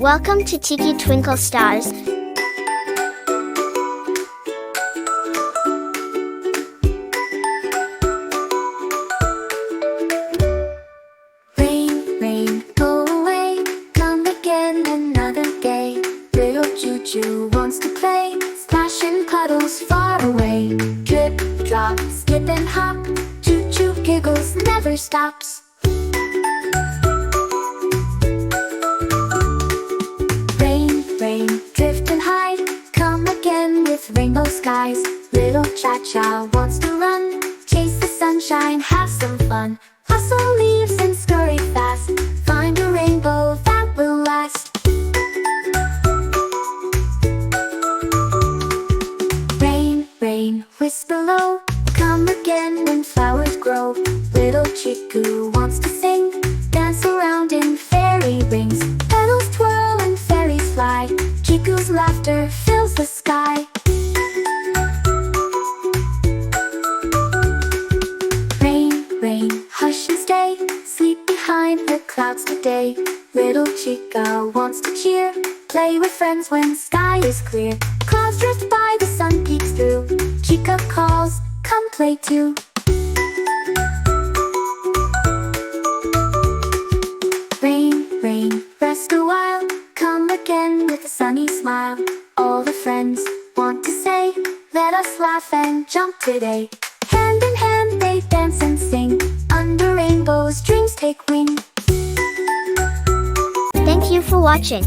Welcome to Tiki Twinkle Stars. Rain, rain, go away, come again another day. Little ChuChu wants to play, splash in puddles far away. Drip, drop, skip and hop, ChuChu giggles never stops. Rain, rain, drift and hide, come again with rainbow skies. Little ChaCha wants to run, chase the sunshine, have some fun. Hustle leaves and scurry fast, find a rainbow that will last. Rain, rain, whisper low, come again when flowers grow. Little Chiku wants to sing, dance around in fairy rings. Petals twirl and fairies fly, Chiku's laughter fills the sky. Rain, rain, hush and stay, sleep behind the clouds today. Little Chika wants to cheer, play with friends when sky is clear. Clouds drift by, the sun peeks through, Chika calls, come play too. Rain, rain, rest a while, come again with a sunny smile. All the friends want to say, let us laugh and jump today. Hand in hand they dance and sing, under rainbows dreams take wing. Thank you for watching.